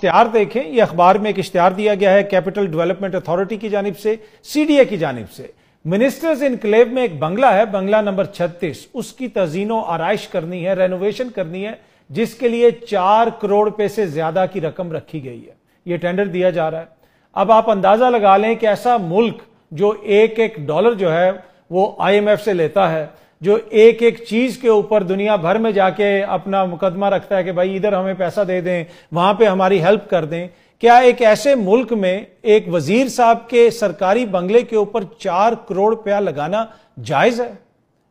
इश्तिहार देखें, ये अखबार में एक इश्तिहार दिया गया है कैपिटल डेवलपमेंट अथॉरिटी की जानिब से, सीडीए की जानिब से। मिनिस्टर्स इनक्लेव में एक बंगला है, बंगला नंबर 36, उसकी तज़ीनो आराइश करनी है, रेनोवेशन करनी है, जिसके लिए 4 करोड़ रुपए से ज्यादा की रकम रखी गई है। यह टेंडर दिया जा रहा है। अब आप अंदाजा लगा लें कि ऐसा मुल्क जो एक एक डॉलर जो है वो IMF से लेता है, जो एक एक चीज के ऊपर दुनिया भर में जाके अपना मुकदमा रखता है कि भाई इधर हमें पैसा दे दें, वहां पे हमारी हेल्प कर दें, क्या एक ऐसे मुल्क में एक वजीर साहब के सरकारी बंगले के ऊपर 4 करोड़ रुपया लगाना जायज है?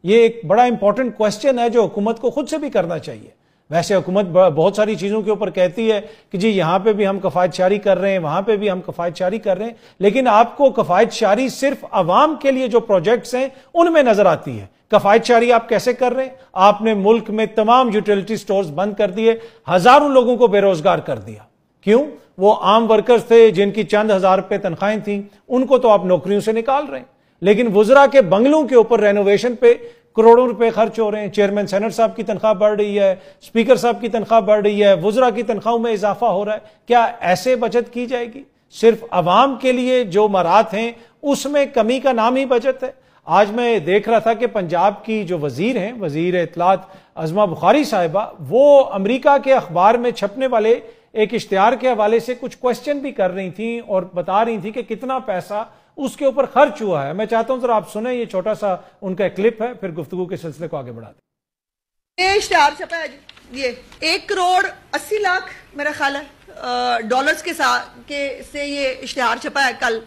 ये एक बड़ा इंपॉर्टेंट क्वेश्चन है जो हुकूमत को खुद से भी करना चाहिए। वैसे हुकूमत बहुत सारी चीजों के ऊपर कहती है कि जी यहां पे भी हम कफायत शारी कर रहे हैं, वहां पे भी हम कफायत शारी कर रहे हैं, लेकिन आपको कफायत शारी सिर्फ अवाम के लिए जो प्रोजेक्ट्स हैं उनमें नजर आती है। कफायत शारी आप कैसे कर रहे हैं? आपने मुल्क में तमाम यूटिलिटी स्टोर्स बंद कर दिए, हजारों लोगों को बेरोजगार कर दिया। क्यों? वो आम वर्कर्स थे जिनकी चंद हजार रुपए तनख्वाहें थी, उनको तो आप नौकरियों से निकाल रहे हैं, लेकिन वुजरा के बंगलों के ऊपर रेनोवेशन पे करोड़ों रुपए खर्च हो रहे हैं। चेयरमैन सेनेट साहब की तनख्वाह बढ़ रही है, स्पीकर साहब की तनख्वाह बढ़ रही है, वुजरा की तनख्वाहों में इजाफा हो रहा है। क्या ऐसे बचत की जाएगी? सिर्फ अवाम के लिए जो मरात हैं उसमें कमी का नाम ही बचत है। आज मैं देख रहा था कि पंजाब की जो वजीर हैं, वजीर इत्तलात अज़मा बुखारी साहिबा, वो अमेरिका के अखबार में छपने वाले एक इश्तिहार के हवाले से कुछ क्वेश्चन भी कर रही थी और बता रही थी कि कितना पैसा उसके ऊपर खर्च हुआ है। मैं चाहता हूं जरा आप सुने, ये छोटा सा उनका क्लिप है, फिर गुफ्तगू के सिलसिले को आगे बढ़ाते। ये इश्तिहार छपा है, ये 1 करोड़ 80 लाख मेरा ख्याल है डॉलर्स के साथ से ये इश्तिहार छपा है कल।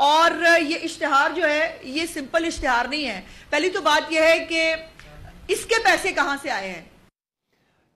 और ये इश्तिहार जो है ये सिंपल इश्तिहार नहीं है। पहली तो बात यह है कि इसके पैसे कहां से आए हैं।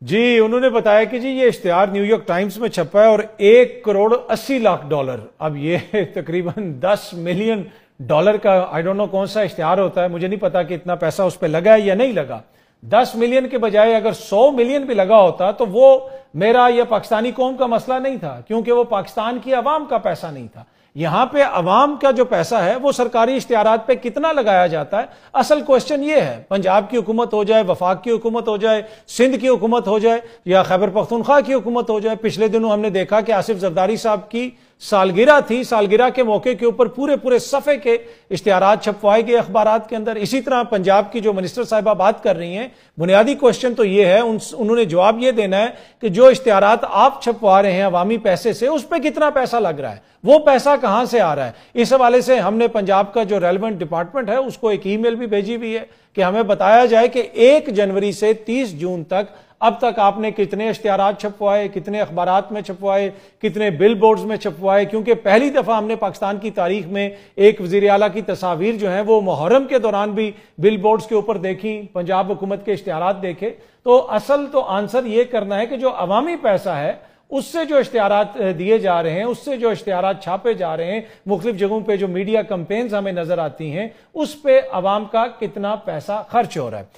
जी, उन्होंने बताया कि जी ये इश्तिहार न्यूयॉर्क टाइम्स में छपा है और 1 करोड़ 80 लाख डॉलर। अब ये तकरीबन 10 मिलियन डॉलर का, आई डोंट नो कौन सा इश्तिहार होता है, मुझे नहीं पता कि इतना पैसा उस पर लगा है या नहीं लगा। 10 मिलियन के बजाय अगर 100 मिलियन भी लगा होता तो वो मेरा या पाकिस्तानी कौम का मसला नहीं था, क्योंकि वो पाकिस्तान की अवाम का पैसा नहीं था। यहां पे अवाम का जो पैसा है वो सरकारी इश्तिहारात पे कितना लगाया जाता है, असल क्वेश्चन ये है। पंजाब की हुकूमत हो जाए, वफाक की हुकूमत हो जाए, सिंध की हुकूमत हो जाए या खैबर पख्तूनख्वा की हुकूमत हो जाए। पिछले दिनों हमने देखा कि आसिफ जरदारी साहब की सालगिरह थी, सालगिरह के मौके के ऊपर पूरे पूरे सफे के इश्तिहारात छपवाए गए अखबारात के अंदर। इसी तरह पंजाब की जो मिनिस्टर साहिबा बात कर रही हैं, बुनियादी क्वेश्चन तो ये है, उन्होंने जवाब ये देना है कि जो इश्तिहारात आप छपवा रहे हैं अवामी पैसे से, उस पर कितना पैसा लग रहा है, वो पैसा कहां से आ रहा है। इस हवाले से हमने पंजाब का जो रेलेवेंट डिपार्टमेंट है उसको एक ईमेल भी भेजी हुई है कि हमें बताया जाए कि 1 जनवरी से 30 जून तक अब तक आपने कितने इश्तिहारात छपवाए, कितने अखबारात में छपवाए, कितने बिल बोर्ड्स में छपवाए। क्योंकि पहली दफा हमने पाकिस्तान की तारीख में एक वजीर आला की तस्वीर जो है वो मुहर्रम के दौरान भी बिल बोर्ड्स के ऊपर देखी, पंजाब हुकूमत के इश्तिहारात देखे। तो असल तो आंसर ये करना है कि जो अवामी पैसा है उससे जो इश्तिहारात दिए जा रहे हैं, उससे जो इश्तिहारात छापे जा रहे हैं, मुख्तलिफ जगहों पे जो मीडिया कंपेन्स हमें नजर आती हैं, उस पे अवाम का कितना पैसा खर्च हो रहा है।